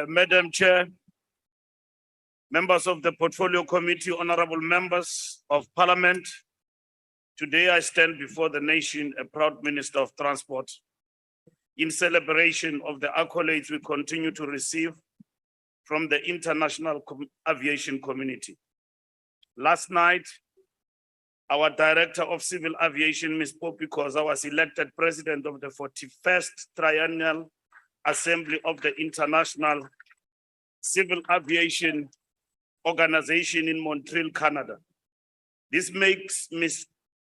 Madam Chair, members of the Portfolio Committee, honorable members of Parliament, today I stand before the nation, a proud Minister of Transport, in celebration of the accolades we continue to receive from the international aviation community. Last night, our Director of Civil Aviation, Ms. Poppy Khoza, was elected President of the 41st Triennial Assembly of the International Civil Aviation Organization in Montreal, Canada. This makes Ms.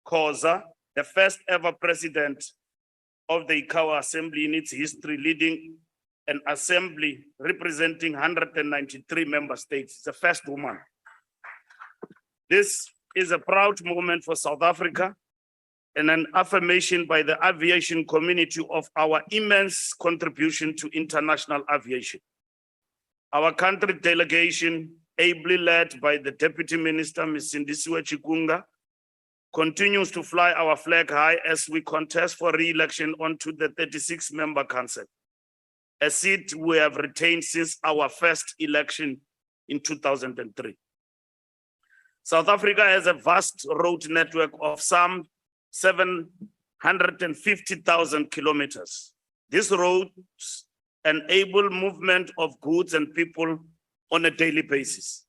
Khoza the first ever President of the ICAO Assembly in its history, leading an assembly representing 193 member states. It's the first woman. This is a proud moment for South Africa and an affirmation by the aviation community of our immense contribution to international aviation. Our country delegation, ably led by the Deputy Minister, Ms. Sindisiwe Chikunga, continues to fly our flag high as we contest for re-election onto the 36-member council, a seat we have retained since our first election in 2003. South Africa has a vast road network of some 750,000 kilometers. These roads enable movement of goods and people on a daily basis.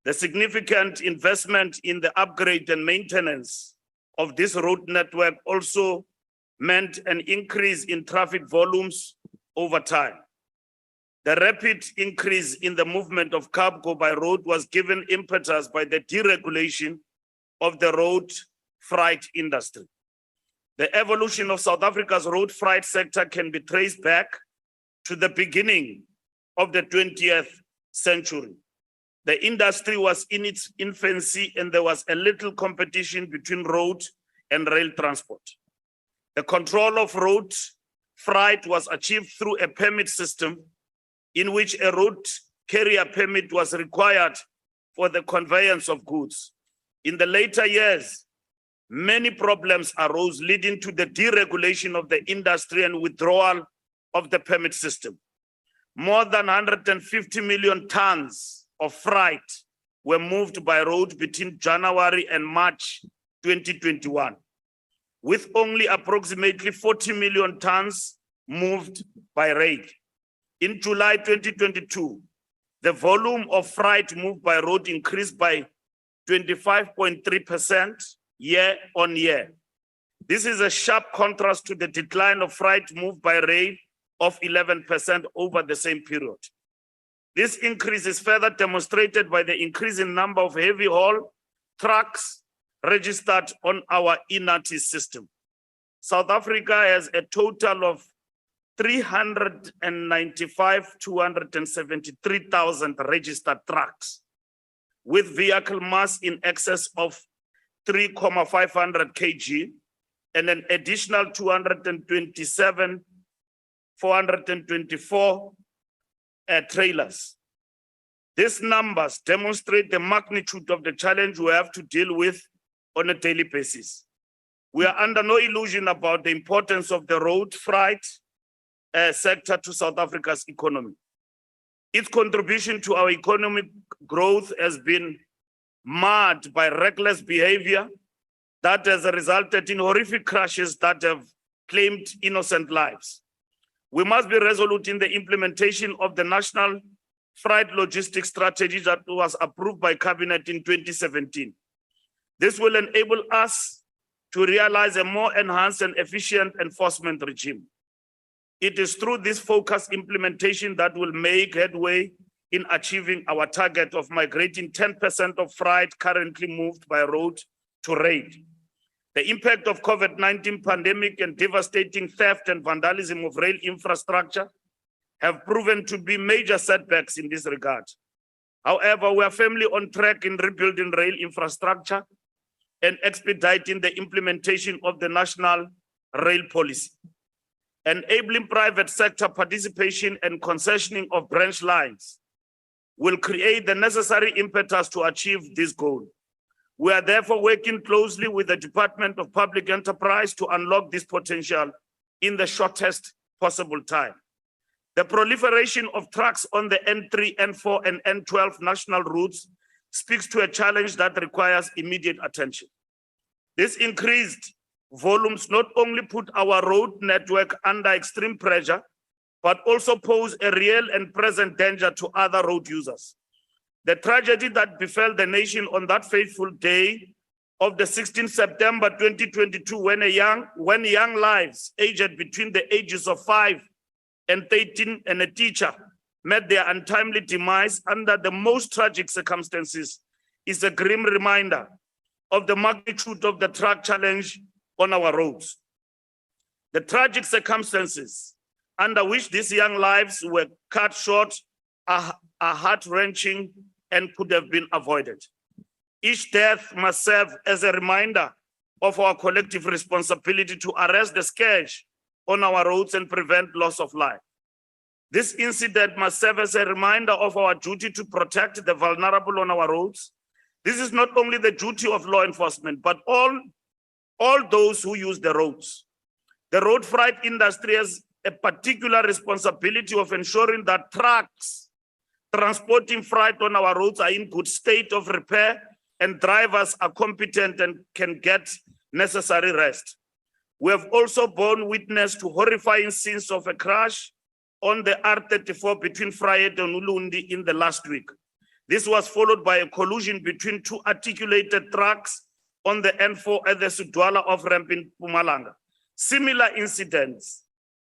The significant investment in the upgrade and maintenance of this road network also meant an increase in traffic volumes over time. The rapid increase in the movement of cargo by road was given impetus by the deregulation of the road freight industry. The evolution of South Africa's road freight sector can be traced back to the beginning of the 20th century. The industry was in its infancy and there was a little competition between road and rail transport. The control of road freight was achieved through a permit system in which a road carrier permit was required for the conveyance of goods. In the later years, many problems arose leading to the deregulation of the industry and withdrawal of the permit system. More than 150 million tons of freight were moved by road between January and March 2021, with only approximately 40 million tons moved by rail. In July 2022, the volume of freight moved by road increased by 25.3% year on year. This is a sharp contrast to the decline of freight moved by rail of 11% over the same period. This increase is further demonstrated by the increasing number of heavy haul trucks registered on our INATI system. South Africa has a total of 273,000 registered trucks with vehicle mass in excess of 3,500 kg and an additional 424 trailers. These numbers demonstrate the magnitude of the challenge we have to deal with on a daily basis. We are under no illusion about the importance of the road freight sector to South Africa's economy. Its contribution to our economic growth has been marred by reckless behavior that has resulted in horrific crashes that have claimed innocent lives. We must be resolute in the implementation of the National Freight Logistics Strategy that was approved by Cabinet in 2017. This will enable us to realize a more enhanced and efficient enforcement regime. It is through this focused implementation that will make headway in achieving our target of migrating 10% of freight currently moved by road to rail. The impact of COVID-19 pandemic and devastating theft and vandalism of rail infrastructure have proven to be major setbacks in this regard. However, we are firmly on track in rebuilding rail infrastructure and expediting the implementation of the national rail policy. Enabling private sector participation and concessioning of branch lines will create the necessary impetus to achieve this goal. We are therefore working closely with the Department of Public Enterprise to unlock this potential in the shortest possible time. The proliferation of trucks on the N3, N4, and N12 national routes speaks to a challenge that requires immediate attention. This increased volumes not only put our road network under extreme pressure, but also pose a real and present danger to other road users. The tragedy that befell the nation on that fateful day of the 16th September 2022, when young lives aged between the ages of 5 and 13 and a teacher met their untimely demise under the most tragic circumstances, is a grim reminder of the magnitude of the truck challenge on our roads. The tragic circumstances under which these young lives were cut short are heart-wrenching and could have been avoided. Each death must serve as a reminder of our collective responsibility to arrest the scourge on our roads and prevent loss of life. This incident must serve as a reminder of our duty to protect the vulnerable on our roads. This is not only the duty of law enforcement, but all those who use the roads. The road freight industry has a particular responsibility of ensuring that trucks transporting freight on our roads are in good state of repair and drivers are competent and can get necessary rest. We have also borne witness to horrifying scenes of a crash on the R34 between Freyet and Ulundi in the last week. This was followed by a collision between two articulated trucks on the N4 at the Sudwala off-ramp in Mpumalanga. Similar incidents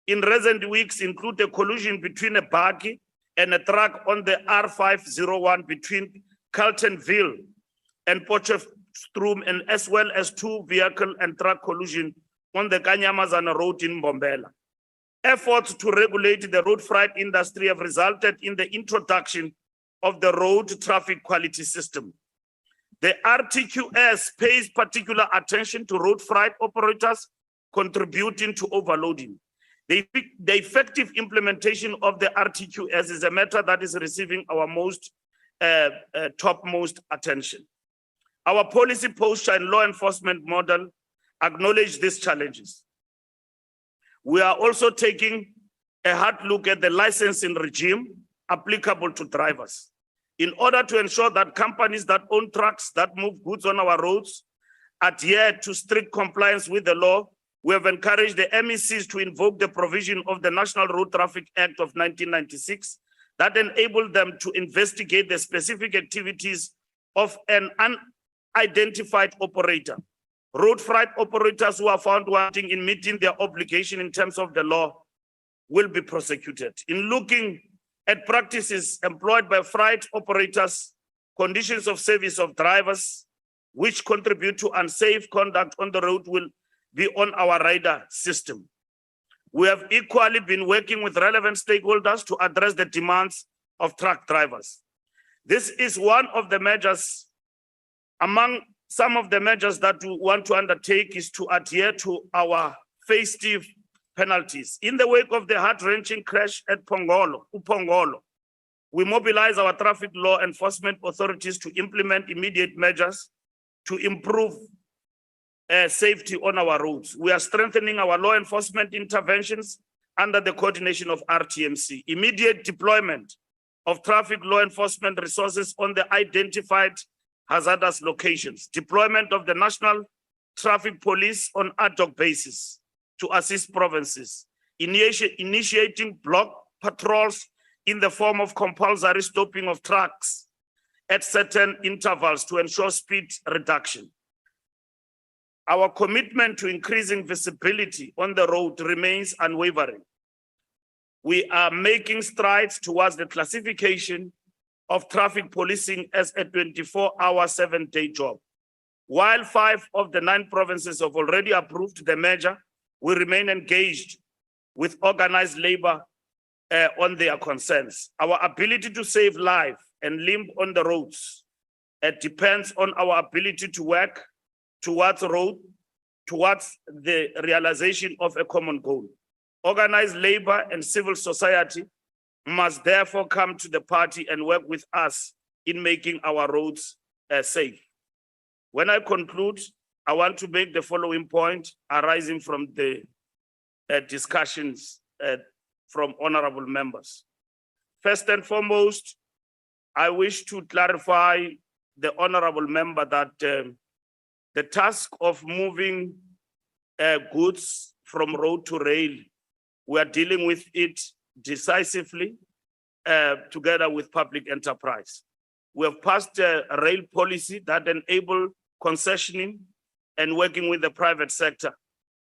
in recent weeks include a collision between a buggy and a truck on the R501 between Carltonville and Potchefstroom, and as well as two vehicle and truck collision on the Kanyamazana road in Mbombela. Efforts to regulate the road freight industry have resulted in the introduction of the road traffic quality system. The RTQS pays particular attention to road freight operators contributing to overloading. The effective implementation of the RTQS is a matter that is receiving our topmost attention. Our policy posture and law enforcement model acknowledge these challenges. We are also taking a hard look at the licensing regime applicable to drivers in order to ensure that companies that own trucks that move goods on our roads adhere to strict compliance with the law. We have encouraged the MECs to invoke the provision of the National Road Traffic Act of 1996 that enable them to investigate the specific activities of an unidentified operator. Road freight operators who are found wanting in meeting their obligation in terms of the law will be prosecuted. In looking at practices employed by freight operators, conditions of service of drivers, which contribute to unsafe conduct on the road will be on our radar system. We have equally been working with relevant stakeholders to address the demands of truck drivers. This is one of the measures. Among some of the measures that we want to undertake is to adhere to our festive penalties. In the wake of the heart-wrenching crash at Upongolo, we mobilize our traffic law enforcement authorities to implement immediate measures to improve safety on our roads. We are strengthening our law enforcement interventions under the coordination of RTMC. Immediate deployment of traffic law enforcement resources on the identified hazardous locations. Deployment of the National Traffic Police on ad hoc basis to assist provinces. Initiating block patrols in the form of compulsory stopping of trucks at certain intervals to ensure speed reduction. Our commitment to increasing visibility on the road remains unwavering. We are making strides towards the classification of traffic policing as a 24-hour, 7-day job. While 5 of the 9 provinces have already approved the measure, we remain engaged with organized labor on their concerns. Our ability to save life and limb on the roads depends on our ability to work towards the realization of a common goal. Organized labor and civil society must therefore come to the party and work with us in making our roads safe. When I conclude, I want to make the following point arising from the discussions from honorable members. First and foremost, I wish to clarify the honorable member that the task of moving goods from road to rail, we are dealing with it decisively together with public enterprise. We have passed a rail policy that enable concessioning and working with the private sector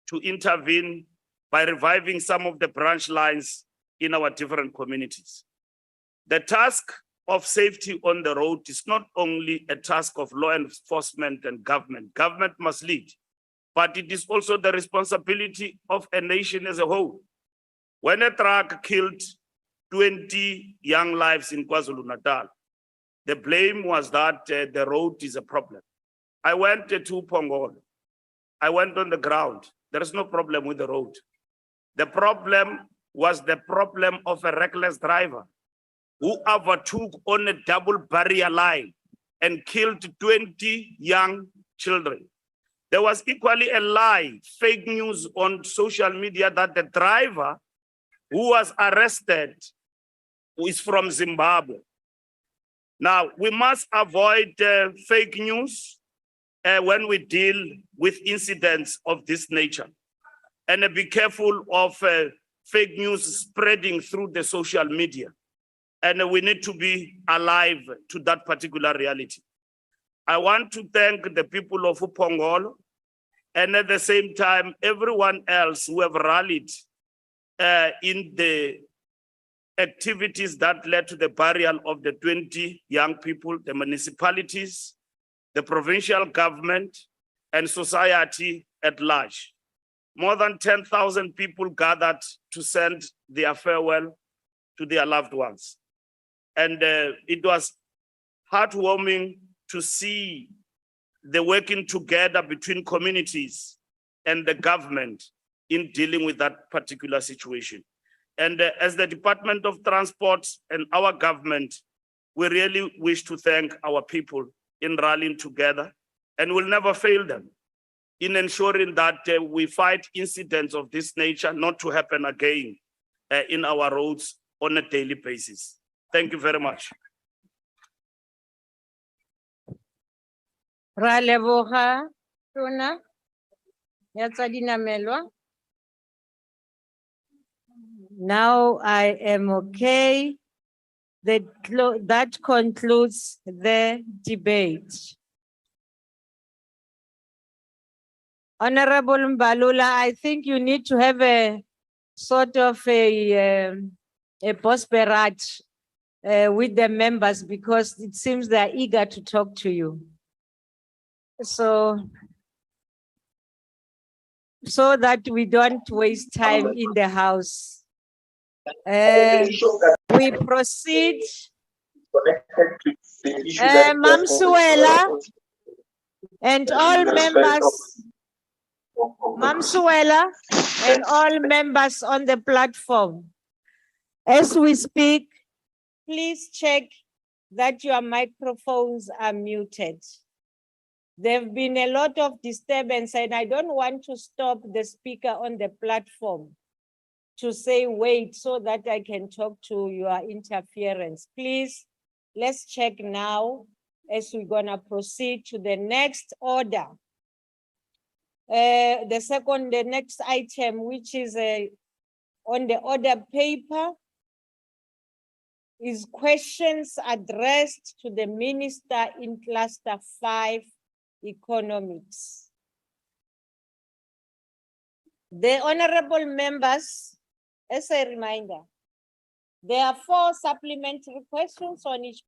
to intervene by reviving some of the branch lines in our different communities. The task of safety on the road is not only a task of law enforcement and government. Government must lead, but it is also the responsibility of a nation as a whole. When a truck killed 20 young lives in KwaZulu-Natal, the blame was that the road is a problem. I went to Pongol. I went on the ground. There is no problem with the road. The problem was the problem of a reckless driver who overtook on a double barrier line and killed 20 young children. There was equally a lie, fake news on social media that the driver who was arrested is from Zimbabwe. Now, we must avoid fake news when we deal with incidents of this nature, and be careful of fake news spreading through the social media. And we need to be alive to that particular reality. I want to thank the people of Upongolo, and at the same time, everyone else who have rallied in the activities that led to the burial of the 20 young people, the municipalities, the provincial government, and society at large. More than 10,000 people gathered to send their farewell to their loved ones. And it was heartwarming to see the working together between communities and the government in dealing with that particular situation. And as the Department of Transport and our government, we really wish to thank our people in rallying together, and will never fail them in ensuring that we fight incidents of this nature not to happen again in our roads on a daily basis. Thank you very much. Ra leboga tona ya tsa dinamelwa. Now I am okay. That concludes the debate. Honorable Mbalula, I think you need to have a sort of a boss barrage with the members, because it seems they are eager to talk to you. So that we don't waste time in the house. We proceed. Mam Suela and all members, Mam Suela and all members on the platform. As we speak, please check that your microphones are muted. There have been a lot of disturbance, and I don't want to stop the speaker on the platform to say, wait, so that I can talk to your interference. Please, let's check now as we're gonna proceed to the next order. The next item, which is on the order paper, is questions addressed to the Minister in Cluster 5, Economics. The honorable members, as a reminder, there are 4 supplementary questions on each